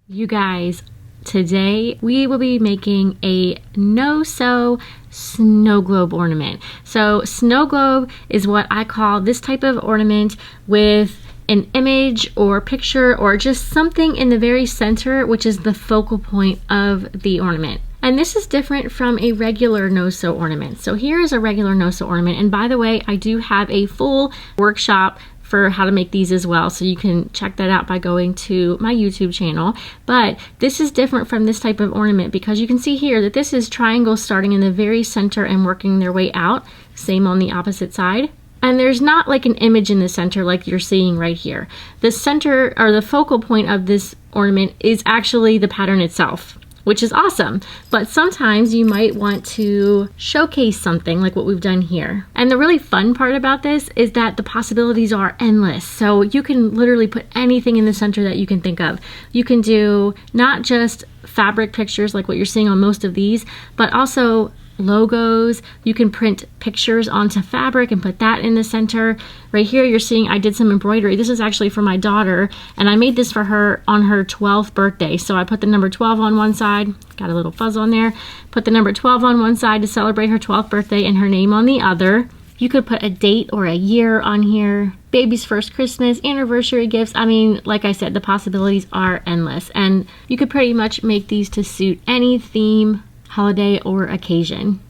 You guys, today we will be making a no-sew snow globe ornament. So snow globe is what I call this type of ornament with an image or picture or just something in the very center, which is the focal point of the ornament. And this is different from a regular no-sew ornament. So here is a regular no-sew ornament. And by the way, I do have a full workshop for how to make these as well, so you can check that out by going to my YouTube channel. But this is different from this type of ornament because you can see here that this is triangles starting in the very center and working their way out. Same on the opposite side. And there's not like an image in the center like you're seeing right here. The center or the focal point of this ornament is actually the pattern itself, which is awesome. But sometimes you might want to showcase something like what we've done here. And the really fun part about this is that the possibilities are endless. So you can literally put anything in the center that you can think of. You can do not just fabric pictures like what you're seeing on most of these, but also logos. You can print pictures onto fabric and put that in the center. Right here you're seeing I did some embroidery. This is actually for my daughter, and I made this for her on her 12th birthday. So I put the number 12 on one side, got a little fuzz on there, put the number 12 on one side to celebrate her 12th birthday and her name on the other. You could put a date or a year on here, baby's first Christmas, anniversary gifts. I mean, like I said, the possibilities are endless, and you could pretty much make these to suit any theme, holiday, or occasion.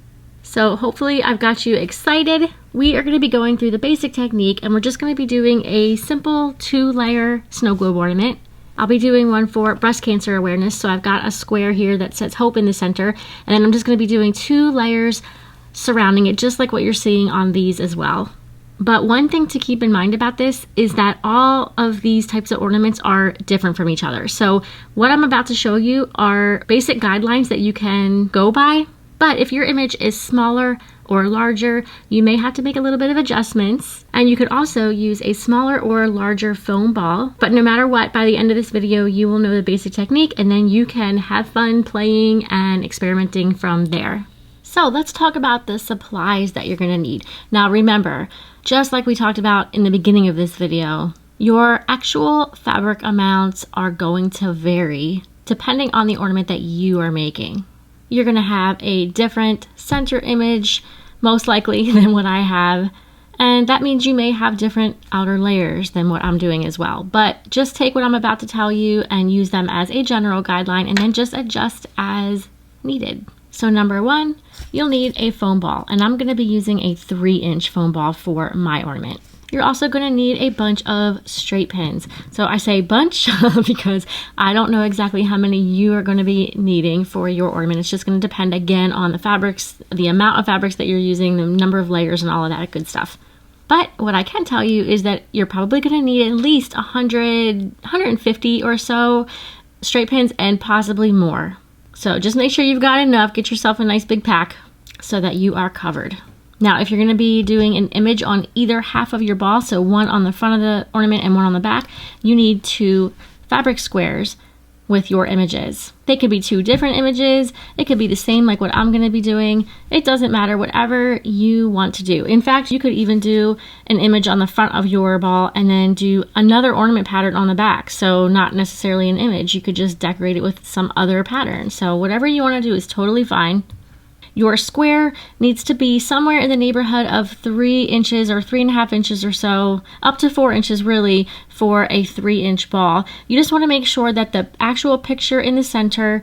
So hopefully I've got you excited. We are going to be going through the basic technique, and we're just going to be doing a simple 2-layer snow globe ornament. I'll be doing one for breast cancer awareness, so I've got a square here that says hope in the center, and then I'm just going to be doing 2 layers surrounding it, just like what you're seeing on these as well. But one thing to keep in mind about this is that all of these types of ornaments are different from each other. So what I'm about to show you are basic guidelines that you can go by. But if your image is smaller or larger, you may have to make a little bit of adjustments. And you could also use a smaller or larger foam ball. But no matter what, by the end of this video, you will know the basic technique, and then you can have fun playing and experimenting from there. So let's talk about the supplies that you're gonna need. Now remember, just like we talked about in the beginning of this video, your actual fabric amounts are going to vary depending on the ornament that you are making. You're gonna have a different center image, most likely, than what I have. And that means you may have different outer layers than what I'm doing as well. But just take what I'm about to tell you and use them as a general guideline, and then just adjust as needed. So number 1, you'll need a foam ball, and I'm going to be using a 3-inch foam ball for my ornament. You're also going to need a bunch of straight pins. So I say bunch because I don't know exactly how many you are going to be needing for your ornament. It's just going to depend again on the fabrics, the amount of fabrics that you're using, the number of layers, and all of that good stuff. But what I can tell you is that you're probably going to need at least 100, 150 or so straight pins, and possibly more. So just make sure you've got enough. Get yourself a nice big pack so that you are covered. Now, if you're going to be doing an image on either half of your ball, so one on the front of the ornament and one on the back, you need 2 fabric squares with your images. They could be 2 different images. It could be the same like what I'm going to be doing. It doesn't matter, whatever you want to do. In fact, you could even do an image on the front of your ball and then do another ornament pattern on the back. So not necessarily an image. You could just decorate it with some other pattern. So whatever you want to do is totally fine. Your square needs to be somewhere in the neighborhood of 3 inches or 3.5 inches or so, up to 4 inches really, for a 3-inch ball. You just want to make sure that the actual picture in the center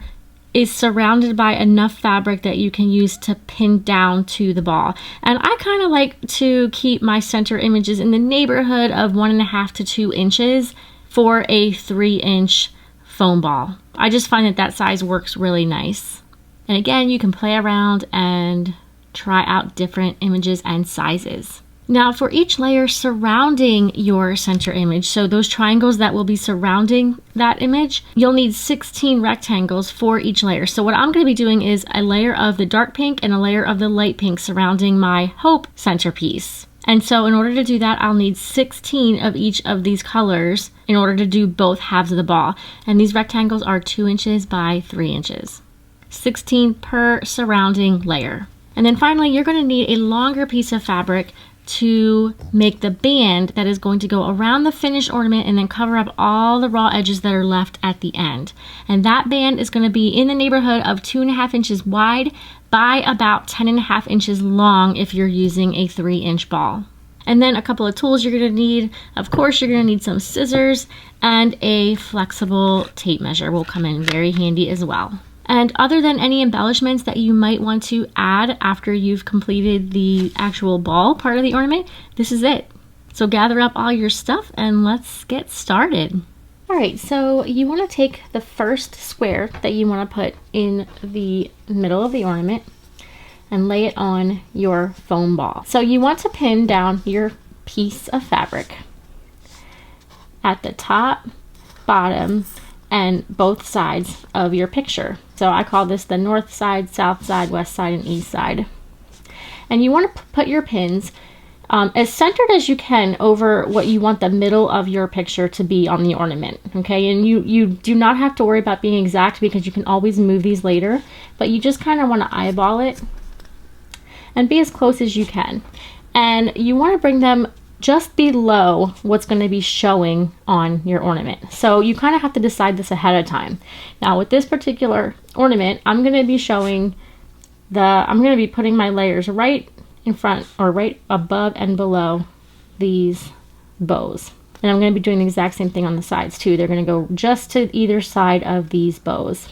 is surrounded by enough fabric that you can use to pin down to the ball. And I kind of like to keep my center images in the neighborhood of 1.5 to 2 inches for a 3-inch foam ball. I just find that that size works really nice. And again, you can play around and try out different images and sizes. Now for each layer surrounding your center image, so those triangles that will be surrounding that image, you'll need 16 rectangles for each layer. So what I'm going to be doing is a layer of the dark pink and a layer of the light pink surrounding my hope centerpiece. And so in order to do that, I'll need 16 of each of these colors in order to do both halves of the ball. And these rectangles are 2 inches by 3 inches. 16 per surrounding layer. And then finally, you're going to need a longer piece of fabric to make the band that is going to go around the finished ornament and then cover up all the raw edges that are left at the end. And that band is going to be in the neighborhood of 2.5 inches wide by about 10.5 inches long if you're using a 3-inch ball. And then a couple of tools you're going to need. Of course, you're going to need some scissors, and a flexible tape measure will come in very handy as well. And other than any embellishments that you might want to add after you've completed the actual ball part of the ornament, this is it. So gather up all your stuff and let's get started. All right, so you want to take the first square that you want to put in the middle of the ornament and lay it on your foam ball. So you want to pin down your piece of fabric at the top, bottom, and both sides of your picture. So I call this the north side, south side, west side, and east side. And you want to put your pins as centered as you can over what you want the middle of your picture to be on the ornament, okay? And you do not have to worry about being exact because you can always move these later, but you just kind of want to eyeball it and be as close as you can. And you want to bring them just below what's going to be showing on your ornament. So you kind of have to decide this ahead of time. Now with this particular ornament, I'm going to be putting my layers right in front or right above and below these bows. And I'm going to be doing the exact same thing on the sides too. They're going to go just to either side of these bows.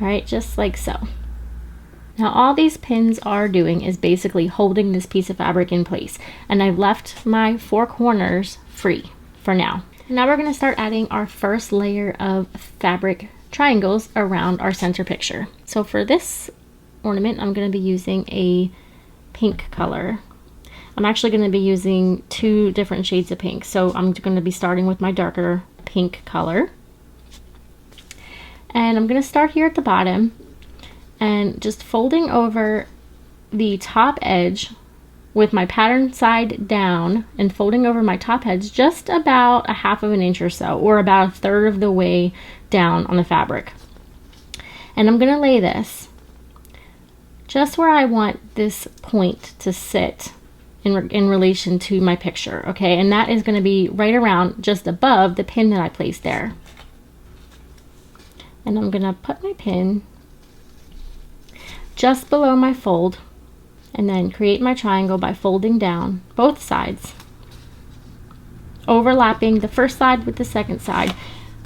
All right, just like so. Now all these pins are doing is basically holding this piece of fabric in place, and I've left my 4 corners free for now. Now we're going to start adding our first layer of fabric triangles around our center picture. So for this ornament, I'm going to be using a pink color. I'm actually going to be using 2 different shades of pink. So I'm going to be starting with my darker pink color. And I'm going to start here at the bottom and just folding over the top edge with my pattern side down and folding over my top edge just about 1/2 inch or so, or about 1/3 of the way down on the fabric. And I'm going to lay this just where I want this point to sit in relation to my picture, okay? And that is going to be right around just above the pin that I placed there. And I'm going to put my pin just below my fold and then create my triangle by folding down both sides, overlapping the first side with the second side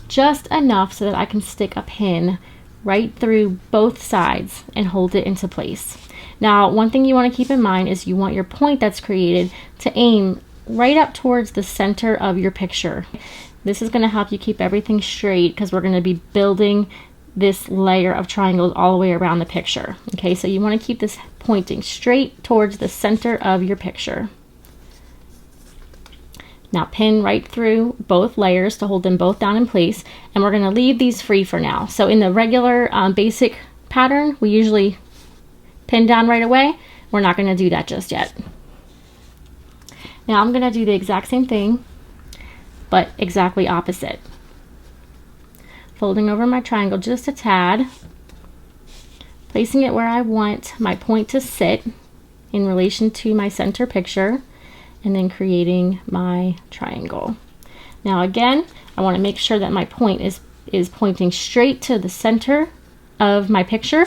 just enough so that I can stick a pin right through both sides and hold it into place. Now, one thing you want to keep in mind is you want your point that's created to aim right up towards the center of your picture. This is going to help you keep everything straight because we're going to be building this layer of triangles all the way around the picture. Okay, so you want to keep this pointing straight towards the center of your picture. Now pin right through both layers to hold them both down in place, and we're going to leave these free for now. So in the regular basic pattern, we usually pin down right away. We're not going to do that just yet. Now I'm going to do the exact same thing, but exactly opposite. Folding over my triangle just a tad, placing it where I want my point to sit in relation to my center picture, and then creating my triangle. Now again, I want to make sure that my point is pointing straight to the center of my picture,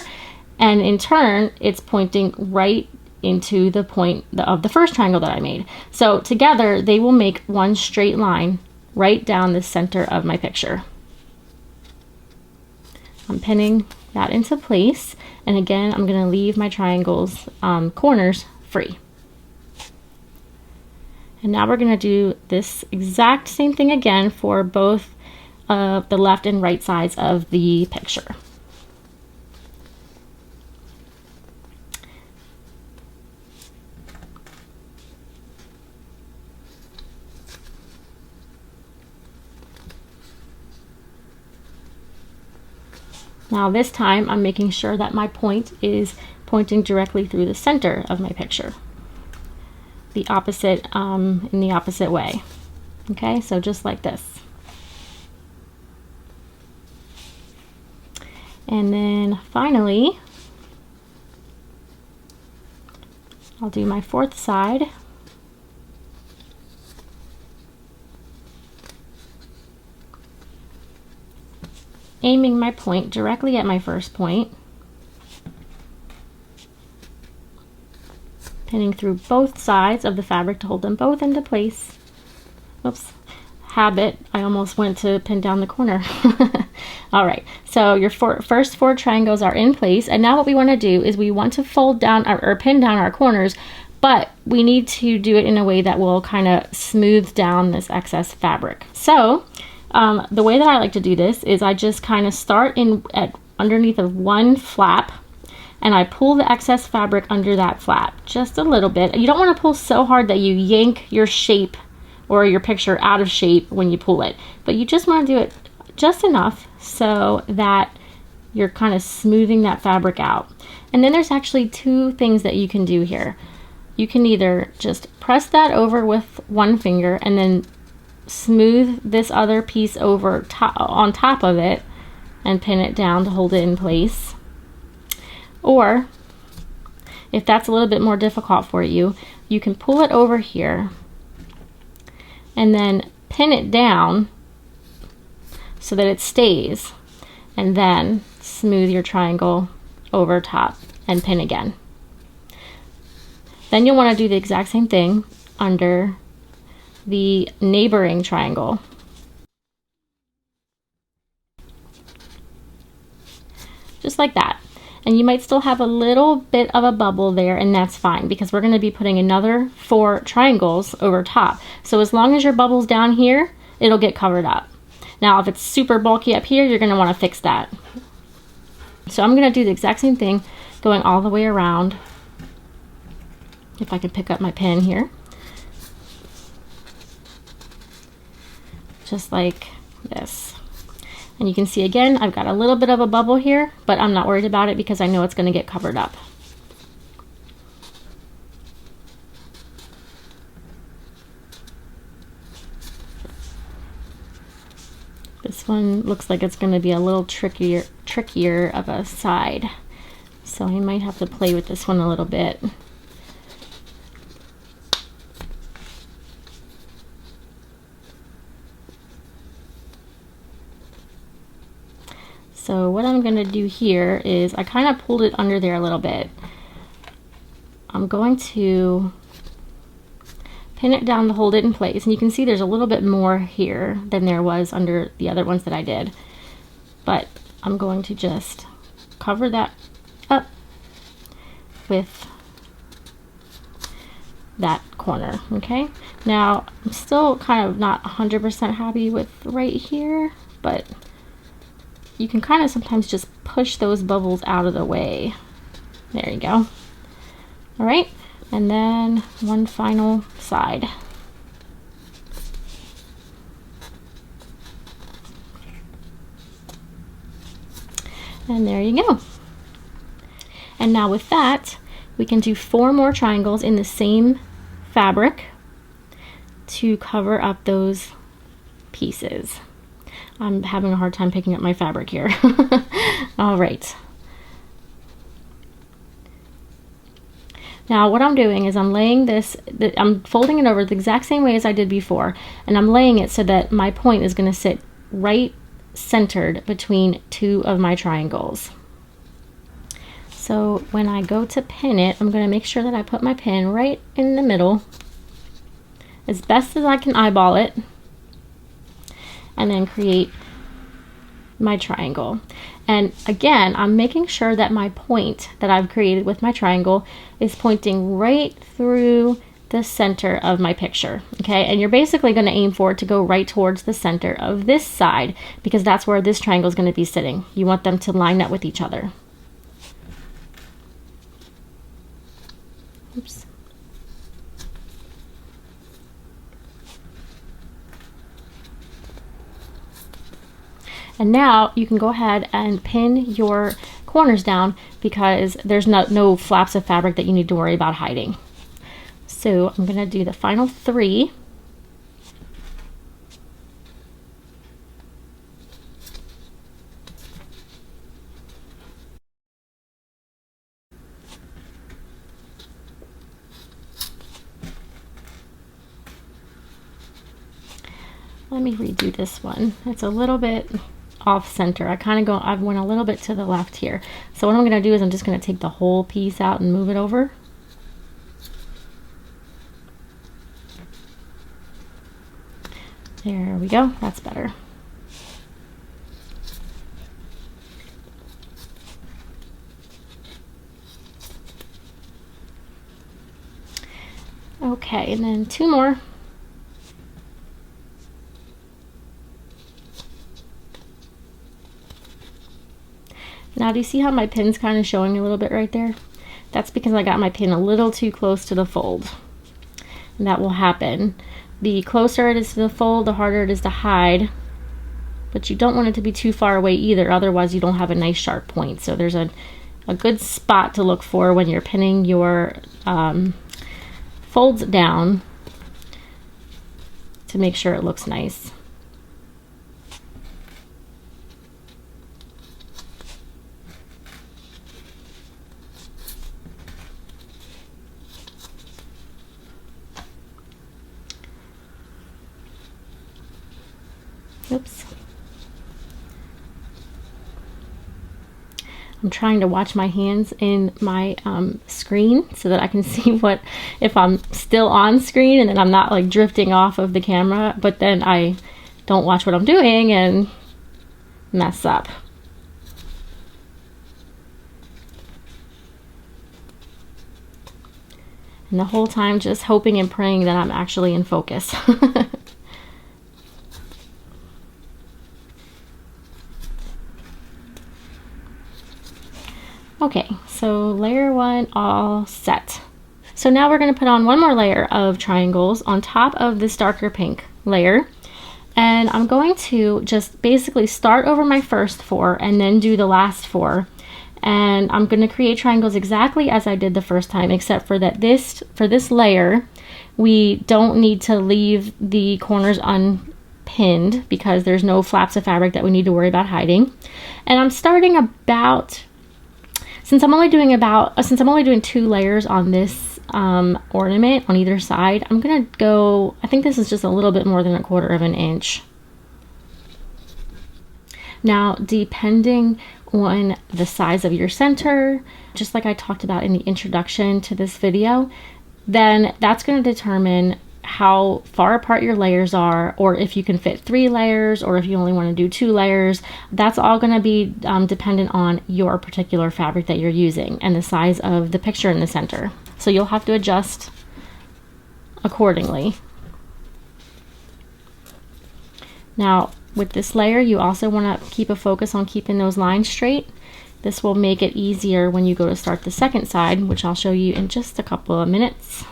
and in turn it's pointing right into the point of the first triangle that I made. So together they will make one straight line right down the center of my picture. I'm pinning that into place, and again I'm going to leave my triangles corners free. And now we're going to do this exact same thing again for both the left and right sides of the picture. Now this time I'm making sure that my point is pointing directly through the center of my picture. The opposite in the opposite way. Okay, so just like this. And then finally, I'll do my fourth side. Aiming my point directly at my first point. Pinning through both sides of the fabric to hold them both into place. Oops, habit, I almost went to pin down the corner. All right, so your first 4 triangles are in place, and now what we want to do is we want to fold down or pin down our corners, but we need to do it in a way that will kind of smooth down this excess fabric. So the way that I like to do this is I just kind of start underneath of one flap, and I pull the excess fabric under that flap just a little bit. You don't want to pull so hard that you yank your shape or your picture out of shape when you pull it, but you just want to do it just enough so that you're kind of smoothing that fabric out. And then there's actually 2 things that you can do here. You can either just press that over with one finger and then smooth this other piece over on top of it and pin it down to hold it in place. Or if that's a little bit more difficult for you, you can pull it over here and then pin it down so that it stays, and then smooth your triangle over top and pin again. Then you'll want to do the exact same thing under the neighboring triangle. Just like that. And you might still have a little bit of a bubble there, and that's fine because we're going to be putting another 4 triangles over top. So as long as your bubble's down here, it'll get covered up. Now if it's super bulky up here, you're going to want to fix that. So I'm going to do the exact same thing, going all the way around. If I can pick up my pen here. Just like this. And you can see again, I've got a little bit of a bubble here, but I'm not worried about it because I know it's going to get covered up. This one looks like it's going to be a little trickier of a side. So I might have to play with this one a little bit. So what I'm going to do here is I kind of pulled it under there a little bit. I'm going to pin it down to hold it in place, and you can see there's a little bit more here than there was under the other ones that I did. But I'm going to just cover that up with that corner, okay? Now, I'm still kind of not 100% happy with right here, but you can kind of sometimes just push those bubbles out of the way. There you go. All right, and then one final side. And there you go. And now with that, we can do 4 more triangles in the same fabric to cover up those pieces. I'm having a hard time picking up my fabric here. All right. Now what I'm doing is I'm laying this, I'm folding it over the exact same way as I did before, and I'm laying it so that my point is going to sit right centered between 2 of my triangles. So when I go to pin it, I'm going to make sure that I put my pin right in the middle as best as I can eyeball it, and then create my triangle. And again, I'm making sure that my point that I've created with my triangle is pointing right through the center of my picture, okay? And you're basically going to aim for it to go right towards the center of this side because that's where this triangle is going to be sitting. You want them to line up with each other. Oops. And now you can go ahead and pin your corners down because there's no flaps of fabric that you need to worry about hiding. So I'm going to do the final 3. Let me redo this one. It's a little bit off center. I went a little bit to the left here. So what I'm going to do is I'm just going to take the whole piece out and move it over. There we go. That's better. Okay, and then 2 more. Now, do you see how my pin's kind of showing a little bit right there? That's because I got my pin a little too close to the fold. And that will happen. The closer it is to the fold, the harder it is to hide. But you don't want it to be too far away either, otherwise you don't have a nice sharp point. So there's a good spot to look for when you're pinning your folds down to make sure it looks nice. Oops. I'm trying to watch my hands in my screen so that I can see if I'm still on screen and then I'm not like drifting off of the camera, but then I don't watch what I'm doing and mess up. And the whole time just hoping and praying that I'm actually in focus. Okay, so layer 1 all set. So now we're going to put on one more layer of triangles on top of this darker pink layer. And I'm going to just basically start over my first 4 and then do the last 4. And I'm going to create triangles exactly as I did the first time, except for that for this layer, we don't need to leave the corners unpinned because there's no flaps of fabric that we need to worry about hiding. And I'm starting about, since I'm only doing 2 layers on this ornament on either side, I'm gonna go, I think this is just a little bit more than 1/4 inch. Now, depending on the size of your center, just like I talked about in the introduction to this video, then that's going to determine how far apart your layers are, or if you can fit 3 layers, or if you only want to do 2 layers. That's all going to be dependent on your particular fabric that you're using and the size of the picture in the center. So you'll have to adjust accordingly. Now, with this layer, you also want to keep a focus on keeping those lines straight. This will make it easier when you go to start the second side, which I'll show you in just a couple of minutes.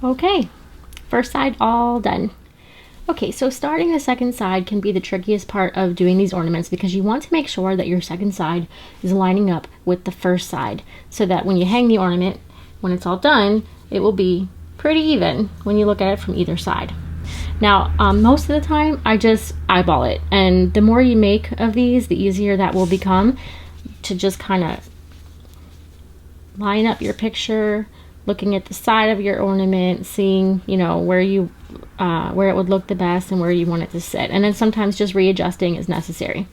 Okay, first side all done. Okay, so starting the second side can be the trickiest part of doing these ornaments because you want to make sure that your second side is lining up with the first side so that when you hang the ornament, when it's all done, it will be pretty even when you look at it from either side. Now, most of the time, I just eyeball it, and the more you make of these, the easier that will become to just kind of line up your picture looking at the side of your ornament, seeing, you know, where it would look the best and where you want it to sit. And then sometimes just readjusting is necessary.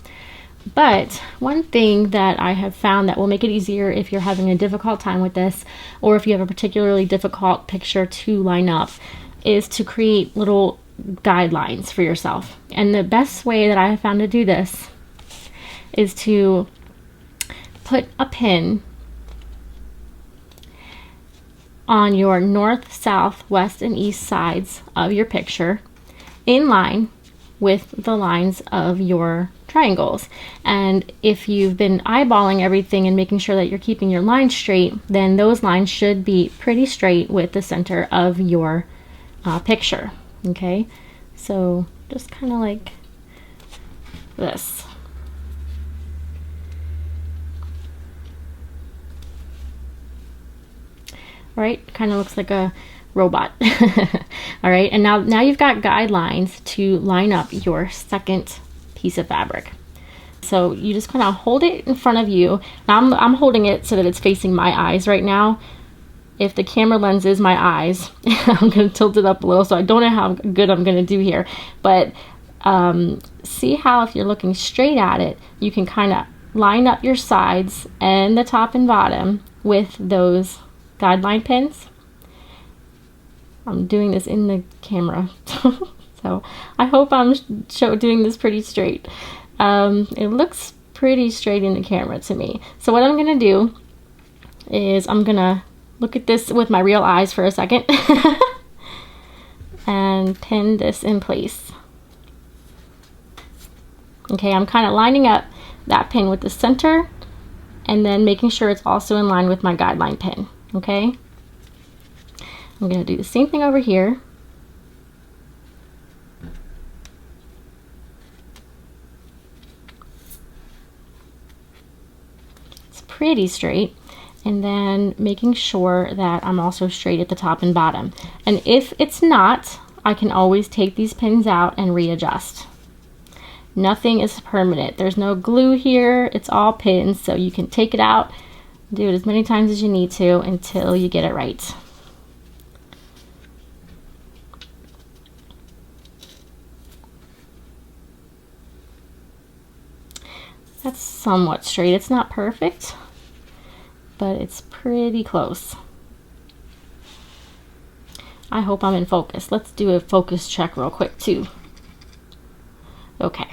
But one thing that I have found that will make it easier if you're having a difficult time with this, or if you have a particularly difficult picture to line up, is to create little guidelines for yourself. And the best way that I have found to do this is to put a pin on your north, south, west, and east sides of your picture in line with the lines of your triangles. And if you've been eyeballing everything and making sure that you're keeping your lines straight, then those lines should be pretty straight with the center of your picture. Okay, so just kind of like this. All right, kind of looks like a robot. All right, and now you've got guidelines to line up your second piece of fabric. So you just kind of hold it in front of you. Now I'm holding it so that it's facing my eyes right now. If the camera lens is my eyes, I'm going to tilt it up a little, so I don't know how good I'm going to do here. But see how if you're looking straight at it, you can kind of line up your sides and the top and bottom with those guideline pins. I'm doing this in the camera, so I hope I'm doing this pretty straight. It looks pretty straight in the camera to me. So what I'm going to do is I'm going to look at this with my real eyes for a second and pin this in place. Okay, I'm kind of lining up that pin with the center and then making sure it's also in line with my guideline pin. Okay, I'm going to do the same thing over here. It's pretty straight. And then making sure that I'm also straight at the top and bottom. And if it's not, I can always take these pins out and readjust. Nothing is permanent. There's no glue here. It's all pins, so you can take it out, do it as many times as you need to until you get it right. That's somewhat straight. It's not perfect, but it's pretty close. I hope I'm in focus. Let's do a focus check real quick too. Okay.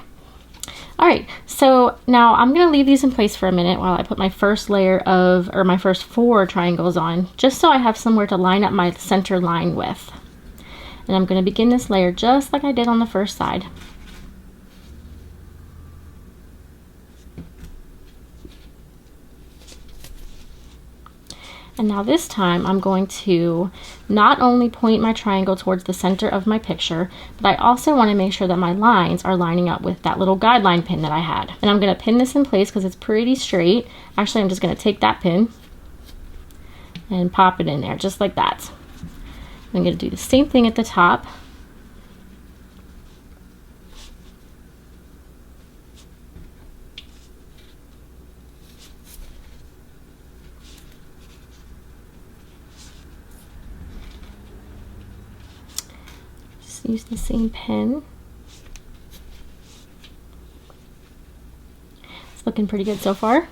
All right, so now I'm gonna leave these in place for a minute while I put my first layer of, or my first 4 triangles on, just so I have somewhere to line up my center line with. And I'm gonna begin this layer just like I did on the first side. And now this time I'm going to not only point my triangle towards the center of my picture, but I also want to make sure that my lines are lining up with that little guideline pin that I had. And I'm going to pin this in place because it's pretty straight. Actually, I'm just going to take that pin and pop it in there just like that. I'm going to do the same thing at the top. Use the same pin. It's looking pretty good so far.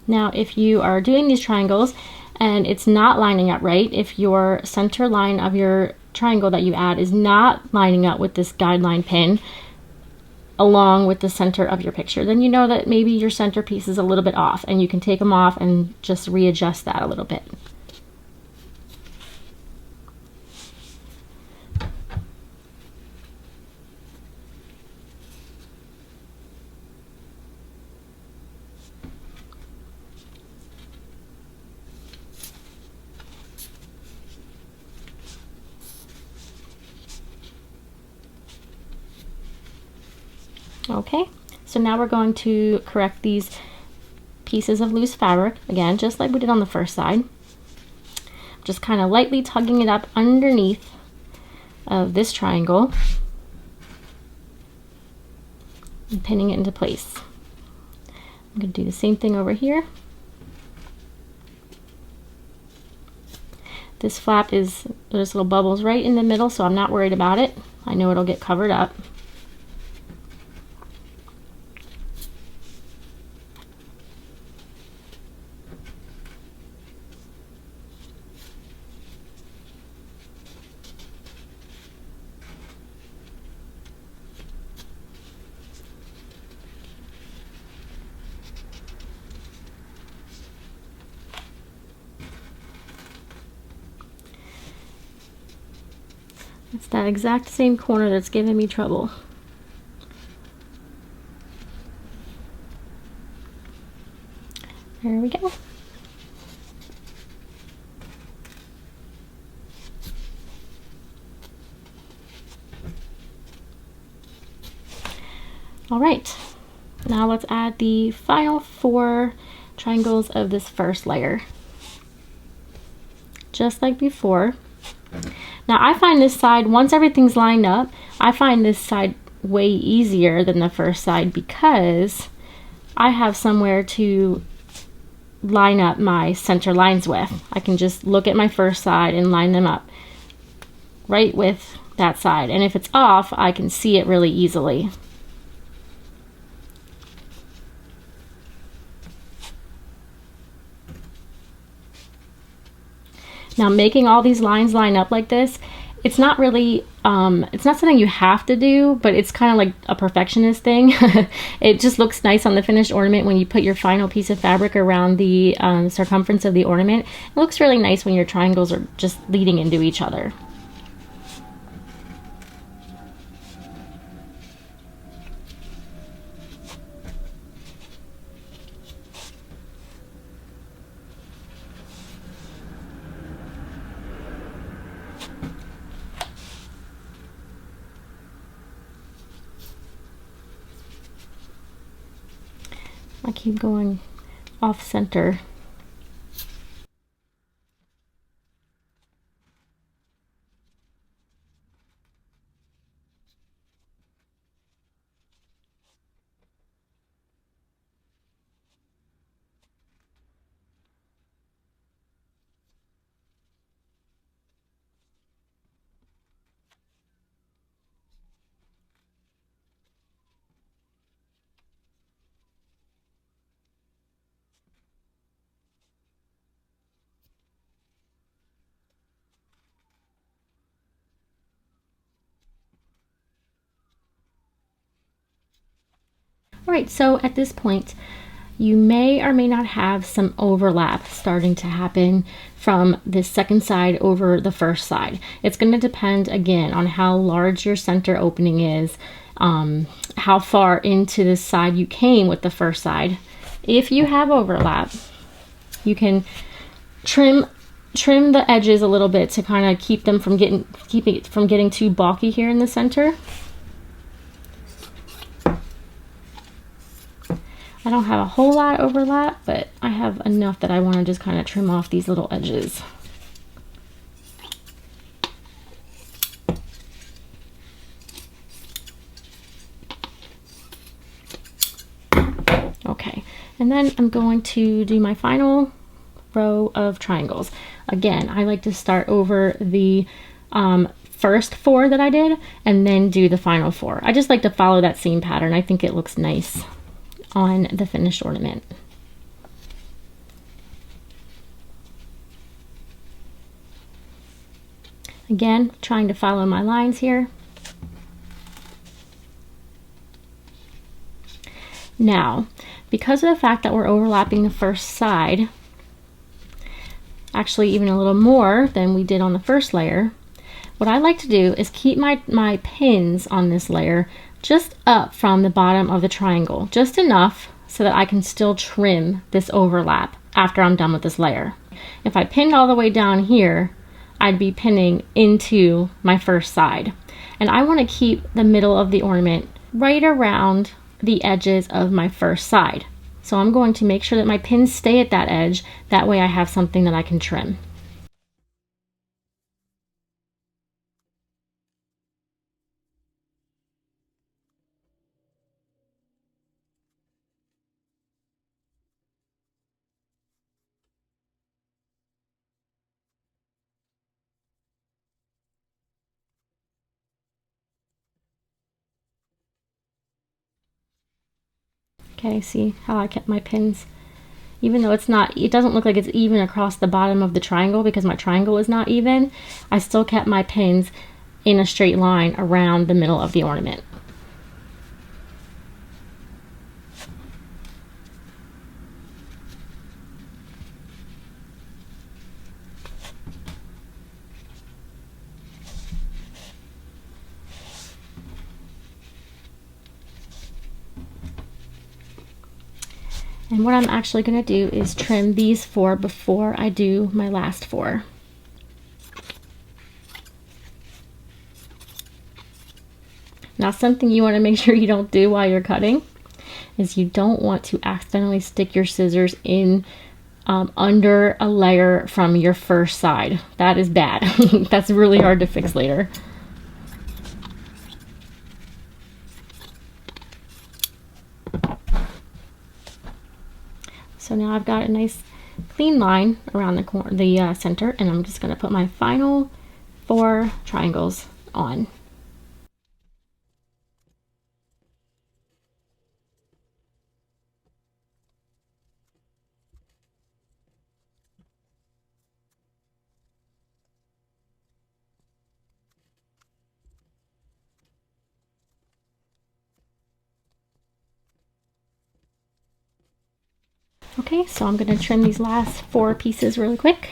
Now, if you are doing these triangles and it's not lining up right, if your center line of your triangle that you add is not lining up with this guideline pin, along with the center of your picture, then you know that maybe your centerpiece is a little bit off, and you can take them off and just readjust that a little bit. Okay, so now we're going to correct these pieces of loose fabric, again, just like we did on the first side. Just kind of lightly tugging it up underneath of this triangle and pinning it into place. I'm going to do the same thing over here. This flap there's little bubbles right in the middle, so I'm not worried about it. I know it'll get covered up. It's that exact same corner that's giving me trouble. There we go. All right, now let's add the final 4 triangles of this first layer. Just like before. Now I find this side, once everything's lined up, I find this side way easier than the first side because I have somewhere to line up my center lines with. I can just look at my first side and line them up right with that side. And if it's off, I can see it really easily. Now making all these lines line up like this, it's not really, it's not something you have to do, but it's kind of like a perfectionist thing. It just looks nice on the finished ornament when you put your final piece of fabric around the circumference of the ornament. It looks really nice when your triangles are just leading into each other. I keep going off center. All right, so at this point, you may or may not have some overlap starting to happen from this second side over the first side. It's going to depend again on how large your center opening is, how far into this side you came with the first side. If you have overlap, you can trim the edges a little bit to kind of keep it from getting too bulky here in the center. I don't have a whole lot of overlap, but I have enough that I want to just kind of trim off these little edges. Okay, and then I'm going to do my final row of triangles. Again, I like to start over the first 4 that I did and then do the final 4. I just like to follow that same pattern. I think it looks nice on the finished ornament. Again, trying to follow my lines here. Now, because of the fact that we're overlapping the first side, actually even a little more than we did on the first layer, what I like to do is keep my pins on this layer just up from the bottom of the triangle, just enough so that I can still trim this overlap after I'm done with this layer. If I pinned all the way down here, I'd be pinning into my first side. And I want to keep the middle of the ornament right around the edges of my first side. So I'm going to make sure that my pins stay at that edge. That way I have something that I can trim. Okay, see how I kept my pins, even though it's not, it doesn't look like it's even across the bottom of the triangle because my triangle is not even, I still kept my pins in a straight line around the middle of the ornament. And what I'm actually going to do is trim these 4 before I do my last 4. Now, something you want to make sure you don't do while you're cutting is you don't want to accidentally stick your scissors in under a layer from your first side. That is bad. That's really hard to fix later. So now I've got a nice clean line around the center, and I'm just going to put my final 4 triangles on. Okay, so I'm going to trim these last 4 pieces really quick.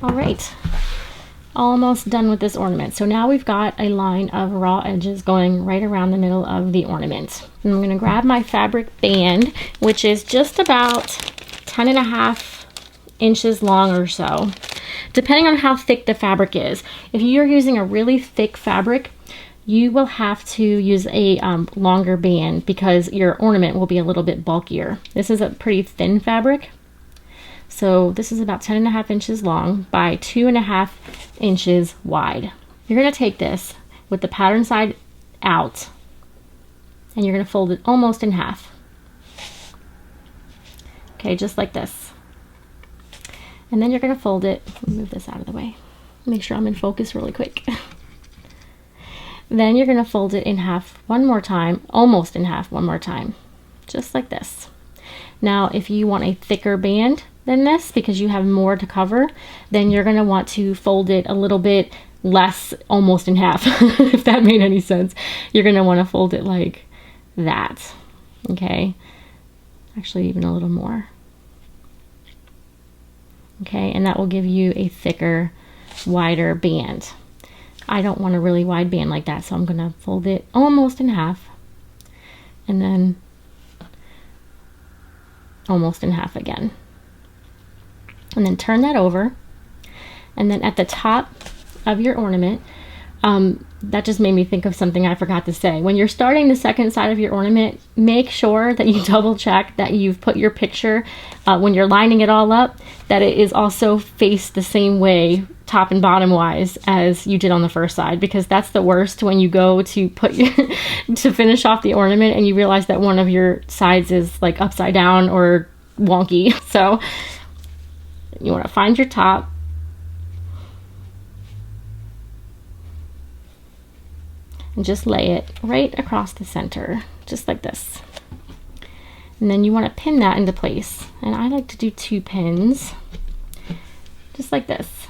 All right, almost done with this ornament. So now we've got a line of raw edges going right around the middle of the ornament. And I'm going to grab my fabric band, which is just about 10.5 inches long or so, depending on how thick the fabric is. If you're using a really thick fabric, you will have to use a longer band because your ornament will be a little bit bulkier. This is a pretty thin fabric. So this is about 10.5 inches long by 2.5 inches wide. You're going to take this with the pattern side out and you're going to fold it almost in half. Okay, just like this. And then you're going to fold it, move this out of the way, make sure I'm in focus really quick. Then you're going to fold it in half one more time, almost in half one more time, just like this. Now, if you want a thicker band than this, because you have more to cover, then you're going to want to fold it a little bit less, almost in half, if that made any sense. You're going to want to fold it like that, okay? Actually, even a little more. Okay, and that will give you a thicker, wider band. I don't want a really wide band like that, so I'm going to fold it almost in half, and then almost in half again. And then turn that over, and then at the top of your ornament, that just made me think of something I forgot to say. When you're starting the second side of your ornament, make sure that you double check that you've put your picture, when you're lining it all up, that it is also faced the same way, top and bottom wise, as you did on the first side, because that's the worst when you go to put your to finish off the ornament and you realize that one of your sides is like upside down or wonky. So you want to find your top, and just lay it right across the center, just like this. And then you want to pin that into place. And I like to do 2 pins, just like this.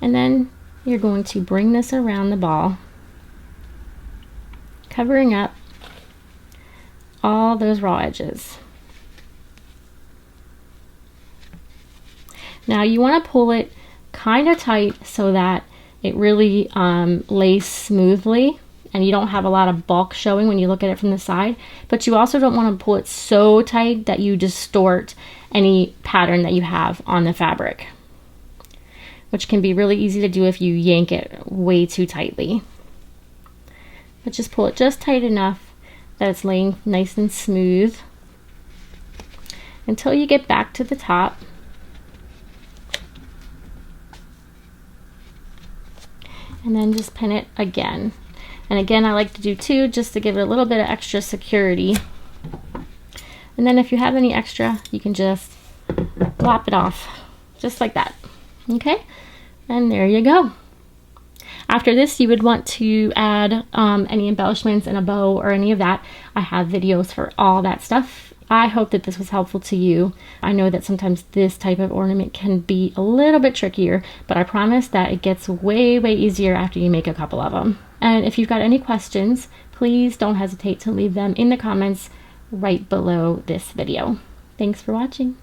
And then you're going to bring this around the ball, covering up all those raw edges. Now you want to pull it kind of tight so that it really lays smoothly and you don't have a lot of bulk showing when you look at it from the side, but you also don't want to pull it so tight that you distort any pattern that you have on the fabric, which can be really easy to do if you yank it way too tightly. But just pull it just tight enough that it's laying nice and smooth until you get back to the top. And then just pin it again. And again, I like to do 2 just to give it a little bit of extra security. And then if you have any extra, you can just lop it off, just like that. Okay, and there you go. After this, you would want to add any embellishments and a bow or any of that. I have videos for all that stuff. I hope that this was helpful to you. I know that sometimes this type of ornament can be a little bit trickier, but I promise that it gets way, way easier after you make a couple of them. And if you've got any questions, please don't hesitate to leave them in the comments right below this video. Thanks for watching.